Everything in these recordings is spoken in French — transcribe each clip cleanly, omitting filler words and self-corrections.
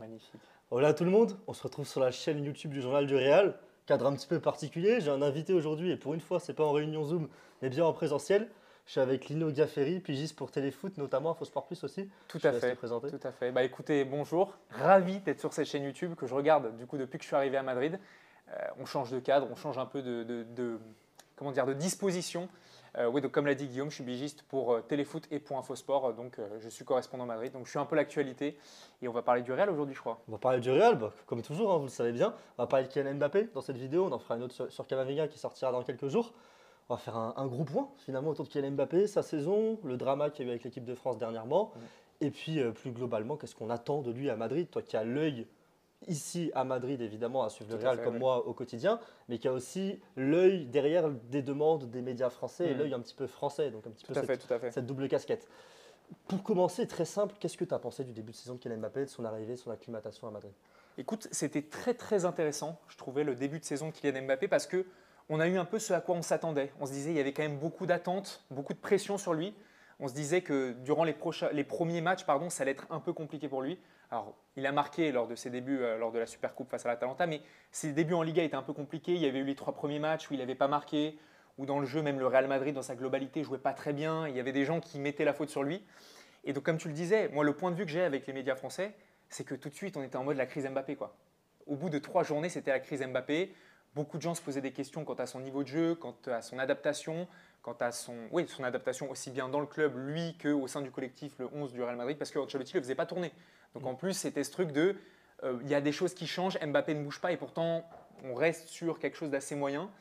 Magnifique. Hola tout le monde, on se retrouve sur la chaîne YouTube du Journal du Real. Cadre un petit peu particulier, j'ai un invité aujourd'hui et pour une fois, c'est pas en réunion Zoom, mais bien en présentiel. Je suis avec Lino Gafferi, pigiste pour Téléfoot, notamment à Sport Plus aussi. Tout Je te à laisse te fait. présenter. Tout à fait. Bah écoutez, bonjour. Ravi d'être sur cette chaîne YouTube que je regarde du coup depuis que je suis arrivé à Madrid. On change de cadre, on change un peu comment dire, de disposition. Oui, donc comme l'a dit Guillaume, je suis pigiste pour Téléfoot et pour Infosport. Donc je suis correspondant Madrid. Donc je suis un peu l'actualité et on va parler du Real aujourd'hui, je crois. On va parler du Real, comme toujours, hein, vous le savez bien. On va parler de Kylian Mbappé dans cette vidéo, on en fera une autre sur Camavinga qui sortira dans quelques jours. On va faire un gros point finalement autour de Kylian Mbappé, sa saison, le drama qu'il y a eu avec l'équipe de France dernièrement. Et puis plus globalement, qu'est-ce qu'on attend de lui à Madrid? Toi qui as l'œil ici à Madrid, évidemment, à suivre le Tout à Real fait, comme oui. moi au quotidien, mais qui a aussi l'œil derrière des demandes des médias français et l'œil un petit peu français, donc un petit peu Tout à fait, tout à fait. cette double casquette. Pour commencer, très simple, qu'est-ce que tu as pensé du début de saison de Kylian Mbappé, de son arrivée, de son acclimatation à Madrid? Écoute, c'était très très intéressant, je trouvais, le début de saison de Kylian Mbappé parce que on a eu un peu ce à quoi on s'attendait. On se disait qu'il y avait quand même beaucoup d'attentes, beaucoup de pression sur lui. On se disait que durant les premiers matchs, ça allait être un peu compliqué pour lui. Alors, il a marqué lors de ses débuts, lors de la Supercoupe face à l'Atalanta, mais ses débuts en Liga étaient un peu compliqués. Il y avait eu les 3 premiers matchs où il n'avait pas marqué, où dans le jeu, même le Real Madrid, dans sa globalité, jouait pas très bien. Il y avait des gens qui mettaient la faute sur lui. Et donc, comme tu le disais, moi, le point de vue que j'ai avec les médias français, c'est que tout de suite, on était en mode la crise Mbappé, quoi. Au bout de 3 journées, c'était la crise Mbappé. Beaucoup de gens se posaient des questions quant à son niveau de jeu, quant à son adaptation, quant à son adaptation aussi bien dans le club, lui, qu'au sein du collectif, le 11 du Real Madrid, parce que Ancelotti ne le faisait pas tourner. Donc en plus, c'était ce truc de il y a des choses qui changent, Mbappé ne bouge pas et pourtant, on reste sur quelque chose d'assez moyen.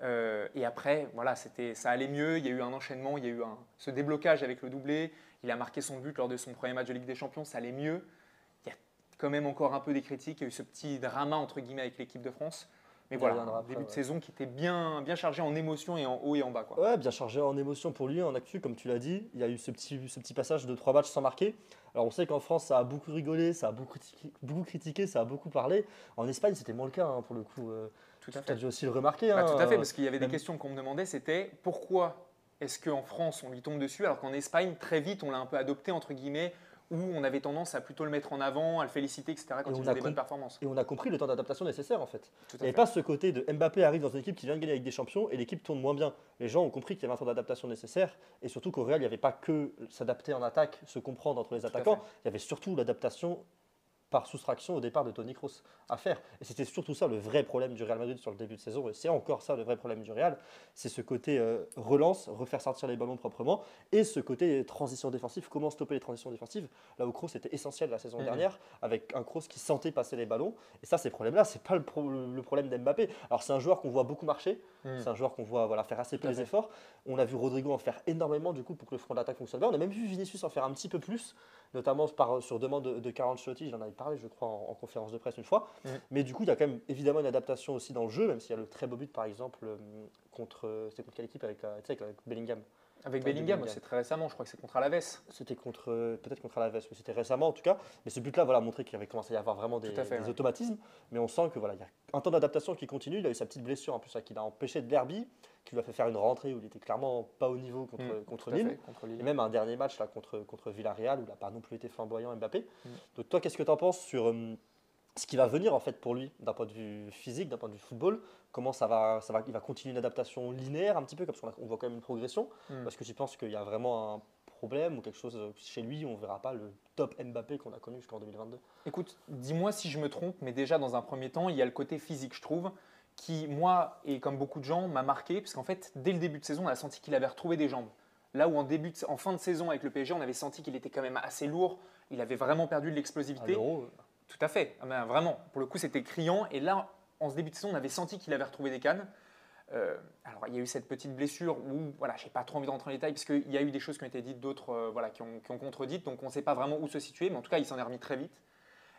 Et après, voilà, ça allait mieux. Il y a eu un enchaînement, il y a eu ce déblocage avec le doublé. Il a marqué son but lors de son premier match de Ligue des Champions, ça allait mieux. Il y a quand même encore un peu des critiques. Il y a eu ce petit drama entre guillemets avec l'équipe de France. Mais On y voilà, reviendra un après, début de ouais. saison qui était bien, bien chargé en émotions et en haut et en bas, quoi. Ouais, bien chargé en émotion pour lui, en actu, comme tu l'as dit. Il y a eu ce petit passage de 3 matchs sans marquer. Alors on sait qu'en France, ça a beaucoup rigolé, ça a beaucoup critiqué, ça a beaucoup parlé. En Espagne, c'était moins le cas, hein, pour le coup. Tout Tu à as fait. dû aussi le remarquer. Tout à fait, Hein, parce qu'il y avait des même- questions qu'on me demandait, c'était pourquoi est-ce qu'en France on lui tombe dessus alors qu'en Espagne, très vite, on l'a un peu adopté, entre guillemets, où on avait tendance à plutôt le mettre en avant, à le féliciter, etc., quand et il on faisait a des bonnes com- performances. et on a compris le temps d'adaptation nécessaire en fait. Tout Il n'y à avait fait. pas ce côté de Mbappé arrive dans une équipe qui vient de gagner avec des champions et l'équipe tourne moins bien. Les gens ont compris qu'il y avait un temps d'adaptation nécessaire et surtout qu'au Real, il n'y avait pas que s'adapter en attaque, se comprendre entre les Tout à attaquants, fait. il y avait surtout l'adaptation par soustraction au départ de Toni Kroos à faire. Et c'était surtout ça le vrai problème du Real Madrid sur le début de saison, et c'est encore ça le vrai problème du Real, c'est ce côté relance, refaire sortir les ballons proprement, et ce côté transition défensive, comment stopper les transitions défensives, là où Kroos était essentiel la saison dernière, avec un Kroos qui sentait passer les ballons, et ça ces problèmes-là, c'est pas le problème d'Mbappé. Alors c'est un joueur qu'on voit beaucoup marcher, c'est un joueur qu'on voit faire assez peu les efforts, on a vu Rodrigo en faire énormément du coup pour que le front d'attaque fonctionne bien, on a même vu Vinicius en faire un petit peu plus, notamment sur demande de Carlo Ancelotti, j'en avais parlé je crois en conférence de presse une fois, mais du coup il y a quand même évidemment une adaptation aussi dans le jeu, même s'il y a le très beau but par exemple c'était contre quelle équipe avec Bellingham. Avec Avec Bellingham, c'est très récemment, je crois que c'est contre Alaves. C'était peut-être contre Alaves, mais c'était récemment en tout cas. Mais ce but-là, voilà, montrait qu'il avait commencé à y avoir vraiment Tout à fait, des ouais. automatismes. Mais on sent que voilà, il y a un temps d'adaptation qui continue. Il a eu sa petite blessure en plus, qui l'a empêché de derby, qui lui a fait faire une rentrée où il était clairement pas au niveau contre Tout à Lille. fait, contre Lille. Et même un dernier match là, contre Villarreal où il n'a pas non plus été flamboyant Mbappé. Donc toi, qu'est-ce que tu en penses sur ce qui va venir en fait pour lui d'un point de vue physique, d'un point de vue football? Comment il va continuer une adaptation linéaire un petit peu, comme on voit quand même une progression. Parce que tu penses qu'il y a vraiment un problème ou quelque chose chez lui, on ne verra pas le top Mbappé qu'on a connu jusqu'en 2022? Écoute, dis-moi si je me trompe, mais déjà dans un premier temps, il y a le côté physique, je trouve, qui, moi, et comme beaucoup de gens, m'a marqué, parce qu'en fait, dès le début de saison, on a senti qu'il avait retrouvé des jambes. Là où en fin de saison avec le PSG, on avait senti qu'il était quand même assez lourd, il avait vraiment perdu de À l'explosivité. l'Euro, Tout à fait, ah ben, vraiment, pour le coup, c'était criant. Et là, en ce début de saison, on avait senti qu'il avait retrouvé des cannes. Alors, il y a eu cette petite blessure où, voilà, je n'ai pas trop envie de rentrer en détail, parce qu'il y a eu des choses qui ont été dites, d'autres voilà, qui ont contredites, donc on ne sait pas vraiment où se situer, mais en tout cas, il s'en est remis très vite.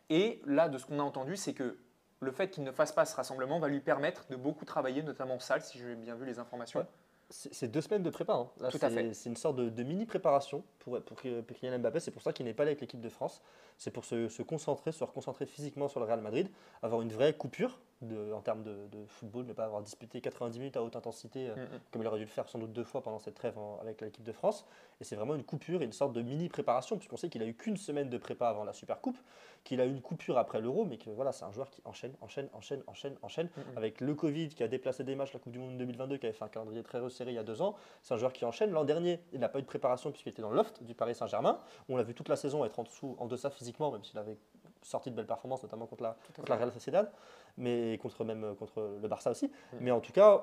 Et là, de ce qu'on a entendu, c'est que le fait qu'il ne fasse pas ce rassemblement va lui permettre de beaucoup travailler, notamment en salle, si j'ai bien vu les informations. ouais. C'est 2 semaines de prépa. Hein. Là, Tout à fait. c'est une sorte de mini préparation pour Kylian Mbappé. C'est pour ça qu'il n'est pas allé avec l'équipe de France. C'est pour se concentrer, se reconcentrer physiquement sur le Real Madrid, avoir une vraie coupure en termes de football, ne pas avoir disputé 90 minutes à haute intensité, comme il aurait dû le faire sans doute 2 fois pendant cette trêve avec l'équipe de France. Et c'est vraiment une coupure, une sorte de mini-préparation, puisqu'on sait qu'il a eu qu'une semaine de prépa avant la Supercoupe, qu'il a eu une coupure après l'Euro, mais que voilà, c'est un joueur qui enchaîne, avec le Covid qui a déplacé des matchs, la Coupe du Monde 2022, qui avait fait un calendrier très resserré il y a 2 ans. C'est un joueur qui enchaîne. L'an dernier, il n'a pas eu de préparation puisqu'il était dans le loft du Paris Saint-Germain. On l'a vu toute la saison être en deçà physiquement, même s'il avait sorti de belles performances, notamment contre la Real Sociedad, mais contre le Barça aussi. Mais en tout cas,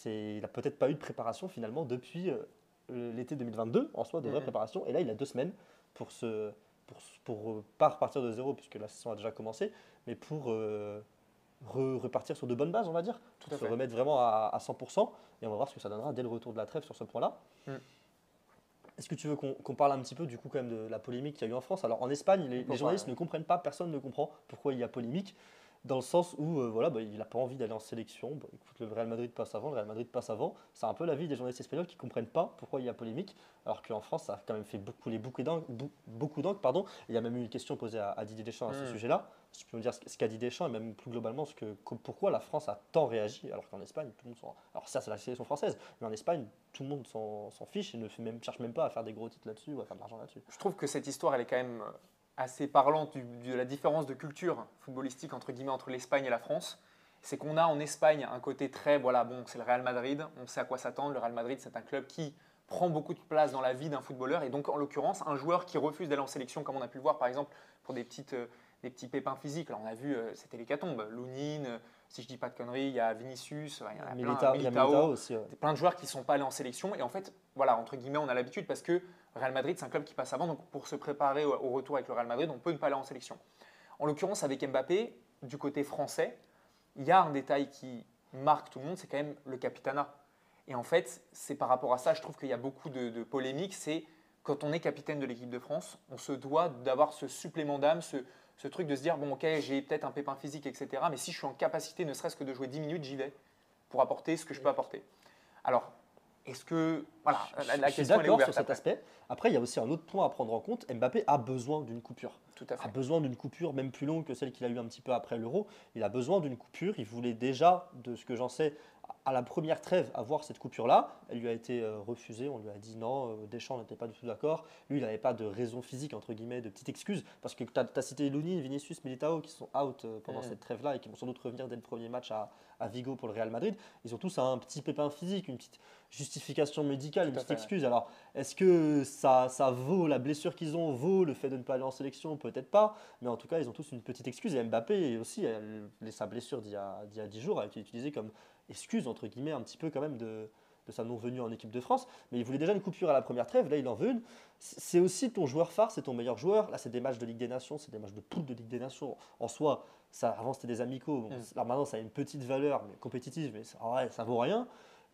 il n'a peut-être pas eu de préparation finalement depuis l'été 2022, en soi, de vraie préparation. Et là, il a 2 semaines pour pas repartir de zéro, puisque la saison a déjà commencé, mais pour repartir sur de bonnes bases, on va dire, pour se remettre vraiment à 100%. Et on va voir ce que ça donnera dès le retour de la trêve sur ce point-là. Est-ce que tu veux qu'on parle un petit peu du coup quand même de la polémique qu'il y a eu en France? Alors en Espagne, les journalistes ne comprennent pas, personne ne comprend pourquoi il y a polémique, dans le sens où il n'a pas envie d'aller en sélection. Écoute, le Real Madrid passe avant, le Real Madrid passe avant. C'est un peu l'avis des journalistes espagnols qui ne comprennent pas pourquoi il y a polémique, alors qu'en France, ça a quand même fait couler beaucoup d'encre. Pardon. Il y a même eu une question posée à Didier Deschamps à ce sujet-là. Si tu peux me dire ce qu'a dit Deschamps et même plus globalement pourquoi la France a tant réagi, alors qu'en Espagne, tout le monde alors ça c'est la sélection française, mais en Espagne, tout le monde s'en fiche et cherche même pas à faire des gros titres là-dessus ou à faire de l'argent là-dessus. Je trouve que cette histoire, elle est quand même assez parlante de la différence de culture footballistique entre guillemets entre l'Espagne et la France. C'est qu'on a en Espagne un côté très, c'est le Real Madrid, on sait à quoi s'attendre. Le Real Madrid, c'est un club qui prend beaucoup de place dans la vie d'un footballeur et donc en l'occurrence, un joueur qui refuse d'aller en sélection, comme on a pu le voir par exemple pour des petits pépins physiques. Là, on a vu, c'était l'hécatombe. Lounine, si je dis pas de conneries, il y a Vinicius, il y en a Militao aussi. Plein de joueurs qui ne sont pas allés en sélection. Et en fait, entre guillemets, on a l'habitude parce que Real Madrid, c'est un club qui passe avant. Donc, pour se préparer au retour avec le Real Madrid, on peut ne pas aller en sélection. En l'occurrence, avec Mbappé, du côté français, il y a un détail qui marque tout le monde, c'est quand même le capitanat. Et en fait, c'est par rapport à ça, je trouve qu'il y a beaucoup de polémiques. C'est quand on est capitaine de l'équipe de France, on se doit d'avoir ce supplément d'âme, ce truc de se dire, bon ok, j'ai peut-être un pépin physique, etc. Mais si je suis en capacité, ne serait-ce que de jouer 10 minutes, j'y vais pour apporter ce que je peux apporter. Alors, est-ce que… Voilà, la question est ouverte sur cet aspect. Après, il y a aussi un autre point à prendre en compte. Mbappé a besoin d'une coupure. Tout à fait. A besoin d'une coupure, même plus longue que celle qu'il a eue un petit peu après l'Euro. Il a besoin d'une coupure. Il voulait déjà, de ce que j'en sais, à la première trêve, avoir cette coupure-là. Elle lui a été refusée. On lui a dit non. Deschamps n'était pas du tout d'accord. Lui, il n'avait pas de raison physique, entre guillemets, de petite excuse. Parce que tu as cité Lounine, Vinicius, Militao qui sont out pendant cette trêve-là et qui vont sans doute revenir dès le premier match à Vigo pour le Real Madrid. Ils ont tous un petit pépin physique, une petite justification médicale, une petite excuse. Alors, est-ce que ça vaut la blessure qu'ils ont, vaut le fait de ne pas aller en sélection? Peut-être pas. Mais en tout cas, ils ont tous une petite excuse. Et Mbappé aussi, sa blessure d'il y a 10 jours a été utilisée comme excuse, entre guillemets, un petit peu quand même de sa non-venue en équipe de France. Mais il voulait déjà une coupure à la première trêve, là il en veut une. C'est aussi ton joueur phare, c'est ton meilleur joueur. Là c'est des matchs de Ligue des Nations, c'est des matchs de poule de Ligue des Nations. En soi, avant c'était des amicaux. Bon, alors maintenant ça a une petite valeur mais compétitive, mais ça vaut rien.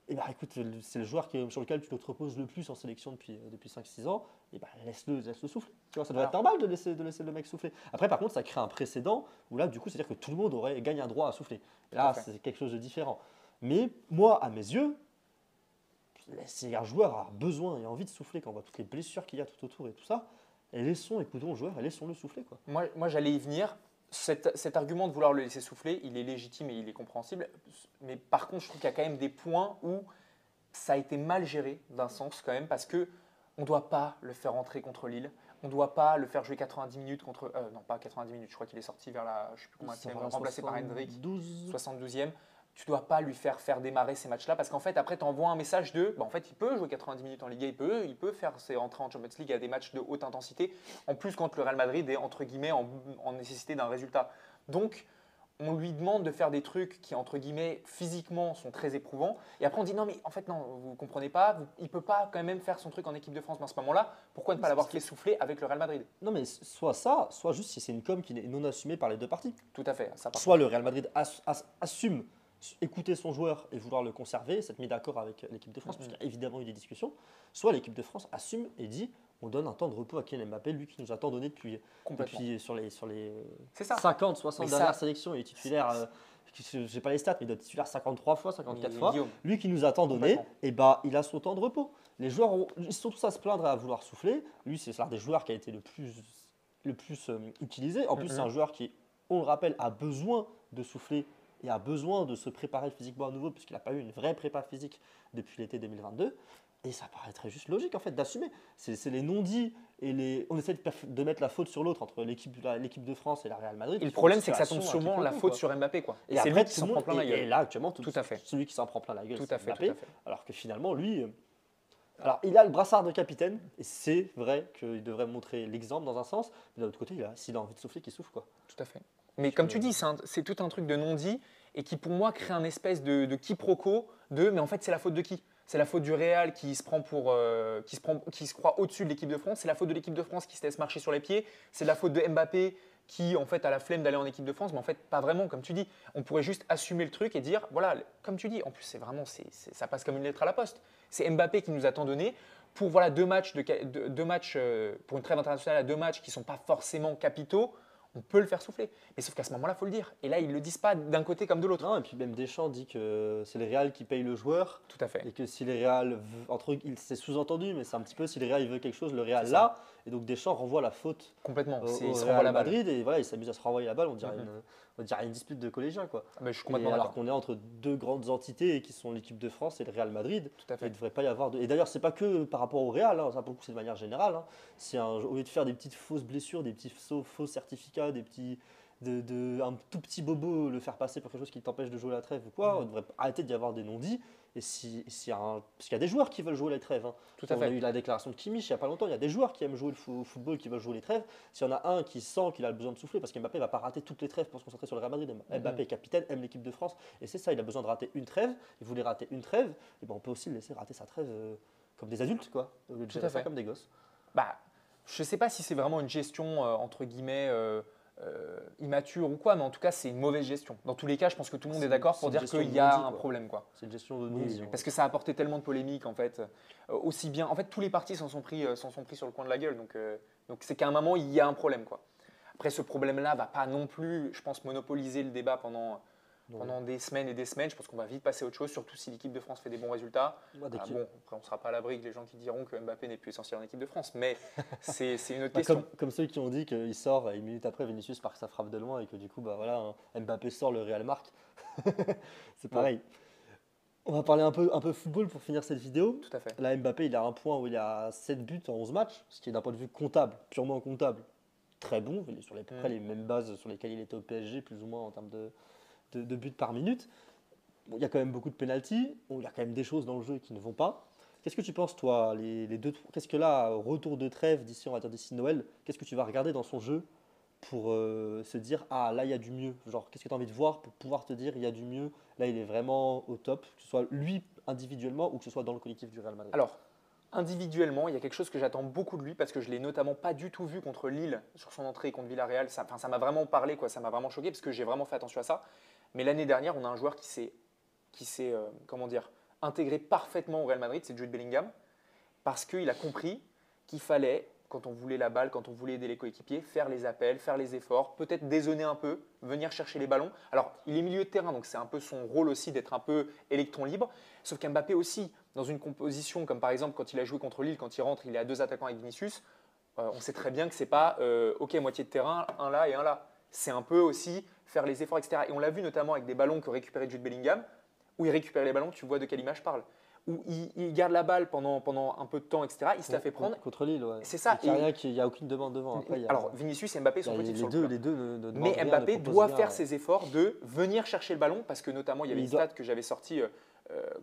Et bah écoute, c'est le joueur sur lequel tu te reposes le plus en sélection depuis 5-6 ans. Et bah laisse-le souffler. Tu vois, ça devrait être normal de laisser le mec souffler. Après par contre ça crée un précédent où là du coup c'est-à-dire que tout le monde gagne un droit à souffler. Et là c'est quelque chose de différent. Mais moi, à mes yeux, c'est un joueur a besoin et envie de souffler quand on voit toutes les blessures qu'il y a tout autour et tout ça. Et écoutons le joueur et laissons-le souffler. Quoi. Moi j'allais y venir. Cet argument de vouloir le laisser souffler, il est légitime et il est compréhensible. Mais par contre, je trouve qu'il y a quand même des points où ça a été mal géré d'un sens quand même parce qu'on ne doit pas le faire entrer contre Lille. On ne doit pas le faire jouer 90 minutes contre… non, pas 90 minutes, je crois qu'il est sorti vers la… Je ne sais plus comment remplacé par Hendrik. 72e. Tu ne dois pas lui faire démarrer ces matchs-là parce qu'en fait, après, tu envoies un message de… en fait, il peut jouer 90 minutes en Liga, il peut faire ses entrées en Champions League à des matchs de haute intensité, en plus quand le Real Madrid est, entre guillemets, en nécessité d'un résultat. Donc, on lui demande de faire des trucs qui, entre guillemets, physiquement sont très éprouvants. Et après, on dit non, mais en fait, non, vous ne comprenez pas, il ne peut pas quand même faire son truc en équipe de France. Mais à ce moment-là, pourquoi ne pas l'avoir fait souffler avec le Real Madrid? Non, mais soit ça, soit juste si c'est une com qui est non assumée par les deux parties. Tout à fait. Soit le Real Madrid assume écouter son joueur et vouloir le conserver, s'être mis d'accord avec l'équipe de France, parce qu'il y a évidemment eu des discussions, soit l'équipe de France assume et dit on donne un temps de repos à Kylian Mbappé, lui qui nous a tant donné depuis sur les 50, 60 dernières sélections, il est titulaire, je n'ai pas les stats, mais il doit être titulaire 53 fois, 54 fois, lui qui nous a tant donné, et bah, il a son temps de repos. Les joueurs, ils sont tous à se plaindre et à vouloir souffler, lui c'est l'un des joueurs qui a été le plus utilisé, en plus c'est un joueur qui, on le rappelle, a besoin de souffler et a besoin de se préparer physiquement à nouveau puisqu'il n'a pas eu une vraie prépa physique depuis l'été 2022. Et ça paraîtrait juste logique en fait d'assumer. C'est les non-dits et on essaie de mettre la faute sur l'autre entre l'équipe de France et la Real Madrid. Et le problème, c'est que ça tombe souvent la faute sur Mbappé, quoi. Et c'est après, lui qui s'en prend plein la gueule. Et là, actuellement, tout à fait. celui qui s'en prend plein la gueule, tout c'est à fait, Mbappé. tout à fait. Alors que finalement, lui, alors il a le brassard de capitaine, et c'est vrai qu'il devrait montrer l'exemple dans un sens, mais d'un autre côté, s'il a envie de souffler, qu'il souffle, quoi. Tout à fait. Mais comme tu dis, c'est tout un truc de non-dit et qui, pour moi, crée un espèce de quiproquo mais en fait, c'est la faute de qui? C'est la faute du Real qui se croit au-dessus de l'équipe de France. C'est la faute de l'équipe de France qui se laisse marcher sur les pieds. C'est la faute de Mbappé qui, en fait, a la flemme d'aller en équipe de France. Mais en fait, pas vraiment, comme tu dis. On pourrait juste assumer le truc et dire, voilà, comme tu dis, en plus, ça passe comme une lettre à la poste. C'est Mbappé qui nous a tant donné pour voilà, deux matchs pour une trêve internationale à 2 matchs qui ne sont pas forcément capitaux. On peut le faire souffler. Mais sauf qu'à ce moment-là, il faut le dire. Et là, ils ne le disent pas d'un côté comme de l'autre. Non, et puis même Deschamps dit que c'est le Real qui paye le joueur. Tout à fait. Et que si le Real, c'est sous-entendu, mais c'est un petit peu si le Real il veut quelque chose, le Real l'a. Et donc Deschamps renvoie la faute complètement. Au Real Madrid. Et voilà, il s'amuse à se renvoyer la balle. On dirait une dispute de collégiens, quoi. Ah, mais je suis complètement alors qu'on est entre deux grandes entités qui sont l'équipe de France et le Real Madrid. Tout à fait. Il ne devrait pas y avoir de. Et d'ailleurs, c'est pas que par rapport au Real, hein, ça pour le coup, c'est de manière générale. Hein. Au lieu de faire des petites fausses blessures, des petits faux certificats, des petits. Un tout petit bobo le faire passer pour quelque chose qui t'empêche de jouer la trêve ou quoi, on devrait arrêter d'y avoir des non-dits. Et parce qu'il y a des joueurs qui veulent jouer la trêve. Hein. Tout à fait. On a eu la déclaration de Kimmich il n'y a pas longtemps, il y a des joueurs qui aiment jouer au football, qui veulent jouer les trêves. S'il y en a un qui sent qu'il a besoin de souffler, parce qu'Mbappé ne va pas rater toutes les trêves pour se concentrer sur le Real Madrid. Mbappé, capitaine, aime l'équipe de France. Et c'est ça, il a besoin de rater une trêve. Il voulait rater une trêve. Et ben on peut aussi le laisser rater sa trêve comme des adultes, quoi. Au lieu de gérer ça comme des gosses. Bah, je ne sais pas si c'est vraiment une gestion, entre guillemets, immature ou quoi, mais en tout cas, c'est une mauvaise gestion. Dans tous les cas, je pense que tout le monde est d'accord pour dire qu'il y a un problème, quoi. C'est une gestion de non-dit. Parce que ça a apporté tellement de polémiques, en fait. Aussi bien, en fait, tous les partis s'en sont pris sur le coin de la gueule. Donc c'est qu'à un moment, il y a un problème, quoi. Après, ce problème-là va pas non plus, je pense, monopoliser le débat pendant des semaines et des semaines. Je pense qu'on va vite passer à autre chose, surtout si l'équipe de France fait des bons résultats. Bon, après, on ne sera pas à l'abri que les gens qui diront que Mbappé n'est plus essentiel en équipe de France, mais c'est une autre question. Comme ceux qui ont dit qu'il sort et une minute après, Vinicius marque sa frappe de loin et que du coup, Mbappé sort, le Real marque. C'est pareil. On va parler un peu football pour finir cette vidéo. Tout à fait. Là, Mbappé, il a un point où il a 7 buts en 11 matchs, ce qui est d'un point de vue comptable, purement comptable, très bon. Il est sur près les mêmes bases sur lesquelles il était au PSG, plus ou moins en termes de buts par minute. Bon, il y a quand même beaucoup de pénaltys. Bon, il y a quand même des choses dans le jeu qui ne vont pas. Qu'est-ce que tu penses, toi, qu'est-ce que là, retour de trêve d'ici Noël, qu'est-ce que tu vas regarder dans son jeu pour se dire, ah, là, il y a du mieux. Genre, qu'est-ce que tu as envie de voir pour pouvoir te dire, il y a du mieux. Là, il est vraiment au top, que ce soit lui individuellement ou que ce soit dans le collectif du Real Madrid. Alors, individuellement, il y a quelque chose que j'attends beaucoup de lui parce que je ne l'ai notamment pas du tout vu contre Lille sur son entrée contre Villarreal. Ça m'a vraiment parlé, quoi. Ça m'a vraiment choqué parce que j'ai vraiment fait attention à ça. Mais l'année dernière, on a un joueur qui s'est intégré parfaitement au Real Madrid, c'est Jude Bellingham, parce qu'il a compris qu'il fallait, quand on voulait la balle, quand on voulait aider les coéquipiers, faire les appels, faire les efforts, peut-être dézonner un peu, venir chercher les ballons. Alors, il est milieu de terrain, donc c'est un peu son rôle aussi d'être un peu électron libre. Sauf qu'Mbappé aussi, dans une composition comme par exemple quand il a joué contre Lille, quand il rentre, il est à 2 attaquants avec Vinicius, on sait très bien que ce n'est pas ok, moitié de terrain, un là et un là. C'est un peu aussi faire les efforts, etc. Et on l'a vu notamment avec des ballons que récupérait Jude Bellingham, où il récupère les ballons, tu vois de quelle image je parle. Où il garde la balle pendant un peu de temps, etc. Il se la fait prendre. Contre Lille, ouais. C'est ça. Il n'y a aucune demande devant. Après, alors, Vinicius et Mbappé sont petits sur le les deux mais Mbappé doit faire ses efforts de venir chercher le ballon, parce que notamment, il y avait une stat que j'avais sortie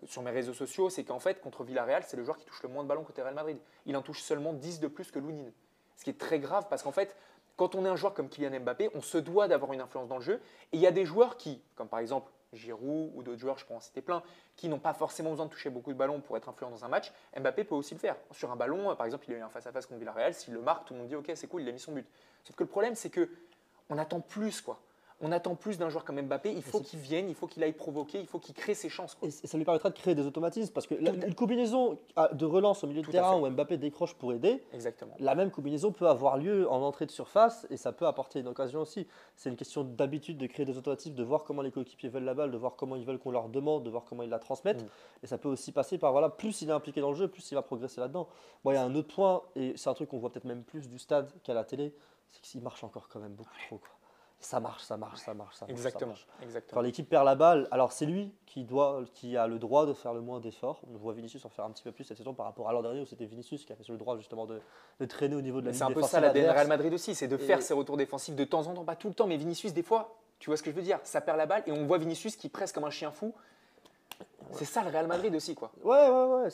sur mes réseaux sociaux, c'est qu'en fait, contre Villarreal, c'est le joueur qui touche le moins de ballons côté Real Madrid. Il en touche seulement 10 de plus que Lounine. Ce qui est très grave, parce qu'en fait, quand on est un joueur comme Kylian Mbappé, on se doit d'avoir une influence dans le jeu. Et il y a des joueurs qui, comme par exemple Giroud ou d'autres joueurs, je peux en citer plein, qui n'ont pas forcément besoin de toucher beaucoup de ballons pour être influent dans un match. Mbappé peut aussi le faire. Sur un ballon, par exemple, il a eu un face-à-face contre Villarreal, s'il le marque, tout le monde dit ok, c'est cool, il a mis son but. Sauf que le problème, c'est qu'on attend plus, quoi. On attend plus d'un joueur comme Mbappé, il faut qu'il vienne, il faut qu'il aille provoquer, il faut qu'il crée ses chances, quoi. Et ça lui permettra de créer des automatismes parce que une combinaison de relance au milieu de terrain où Mbappé décroche pour aider, exactement. La même combinaison peut avoir lieu en entrée de surface et ça peut apporter une occasion aussi. C'est une question d'habitude de créer des automatismes, de voir comment les coéquipiers veulent la balle, de voir comment ils veulent qu'on leur demande, de voir comment ils la transmettent. Et ça peut aussi passer par, plus il est impliqué dans le jeu, plus il va progresser là-dedans. Bon, il y a un autre point, et c'est un truc qu'on voit peut-être même plus du stade qu'à la télé, c'est qu'il marche encore quand même beaucoup trop, quoi. Ça marche, ça marche, ça marche, ça marche. Exactement, Ça marche. Quand exactement. l'équipe perd la balle, alors c'est lui qui a le droit de faire le moins d'efforts. On voit Vinicius en faire un petit peu plus cette saison par rapport à l'an dernier où c'était Vinicius qui avait le droit justement de traîner au niveau de la Mais ligne c'est un peu défensive ça l'ADN adverse. Real Madrid aussi, c'est de faire Et- ses retours défensifs de temps en temps, pas tout le temps, mais Vinicius, des fois, tu vois ce que je veux dire, ça perd la balle et on voit Vinicius qui presse comme un chien fou. C'est ça le Real Madrid aussi, quoi. Ouais.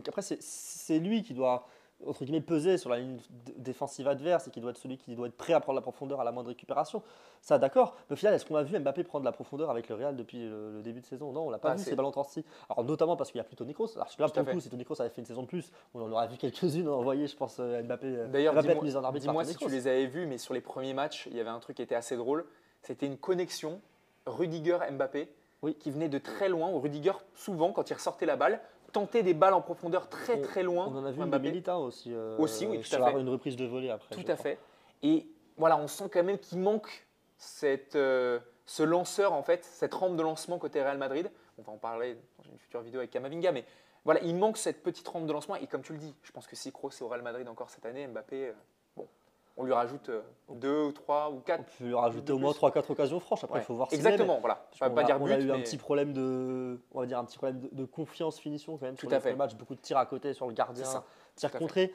Après, c'est lui qui doit, entre guillemets, peser sur la ligne défensive adverse et qui doit être celui qui doit être prêt à prendre la profondeur à la moindre récupération. Ça, d'accord. Mais au final, est-ce qu'on a vu Mbappé prendre de la profondeur avec le Real depuis le début de saison? Non, on l'a pas Pas vu assez. ces ballons transis. Alors, notamment parce qu'il n'y a plus Toni Kroos. Alors, là, Tout pour à le coup, fait. si Toni Kroos avait fait une saison de plus, on en aurait vu quelques-unes envoyées, je pense, Mbappé. D'ailleurs, Mbappé être mis en arbitre par dis-moi Toni si tu Kroos. les avais vus, mais sur les premiers matchs, il y avait un truc qui était assez drôle. C'était une connexion Rudiger-Mbappé Oui. qui venait de très loin. Où Rudiger, souvent, quand il ressortait la balle, tentait des balles en profondeur très très loin. On en a vu pour une de Mbappé. Militao aussi. Aussi, oui, tout sur à fait. une reprise de volée après. Tout je à crois. fait. Et voilà, on sent quand même qu'il manque ce lanceur, en fait, cette rampe de lancement côté Real Madrid. On va en parler dans une future vidéo avec Kamavinga, mais voilà, il manque cette petite rampe de lancement. Et comme tu le dis, je pense que si Kroos est au Real Madrid encore cette année, Mbappé, bon, on lui rajoute 2 ou 3 ou 4. On peut lui rajouter de au moins plus. 3-4 occasions franches. Après, il Ouais. faut voir si Exactement, voilà. Je ne vais pas dire on but, a eu un mais petit problème on va dire un petit problème de confiance finition quand même Tout sur à les fait. premiers matchs, beaucoup de tirs à côté sur le c'est gardien, ça. tirs tout à fait. contrés.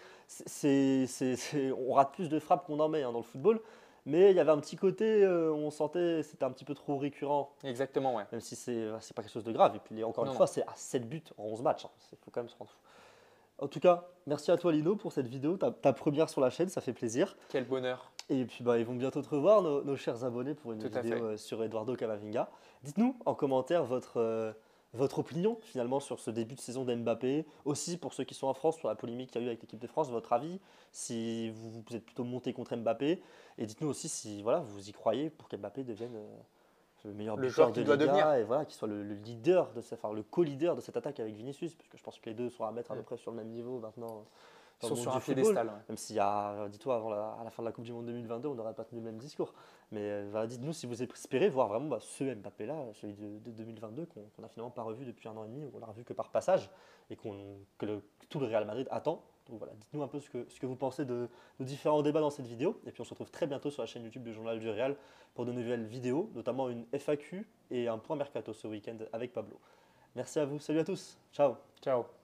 On rate plus de frappes qu'on en met dans le football, mais il y avait un petit côté, on sentait c'était un petit peu trop récurrent, Exactement, ouais. même si c'est pas quelque chose de grave. Et puis encore Non, une non. fois, c'est à 7 buts en 11 matchs. Il faut quand même se rendre fou. En tout cas, merci à toi Lino pour cette vidéo, ta première sur la chaîne, ça fait plaisir. Quel bonheur. Et puis ils vont bientôt te revoir, nos chers abonnés, pour une Tout à vidéo sur Eduardo Camavinga. Dites-nous en commentaire votre opinion finalement sur ce début de saison d'Mbappé. Aussi pour ceux qui sont en France, sur la polémique qu'il y a eu avec l'équipe de France, votre avis, si vous êtes plutôt monté contre Mbappé. Et dites-nous aussi si voilà, vous y croyez pour qu'Mbappé devienne le meilleur Le buteur joueur de qu'il doit Liga devenir. et voilà, qu'il soit le leader le co-leader de cette attaque avec Vinicius, parce que je pense que les deux sont à mettre à peu près sur le même niveau maintenant. Ils Dans sont le sur monde un du football. piédestal. Ouais. Même s'il y a, dis-toi, à la fin de la Coupe du Monde 2022, on n'aurait pas tenu le même discours. Mais voilà, dites-nous si vous espérez voir vraiment ce Mbappé-là, celui de 2022, qu'on n'a finalement pas revu depuis 1 an et demi, où on l'a revu que par passage, et que tout le Real Madrid attend. Donc voilà, dites-nous un peu ce que vous pensez de différents débats dans cette vidéo. Et puis on se retrouve très bientôt sur la chaîne YouTube du Journal du Real pour de nouvelles vidéos, notamment une FAQ et un point mercato ce week-end avec Pablo. Merci à vous, salut à tous, ciao. Ciao.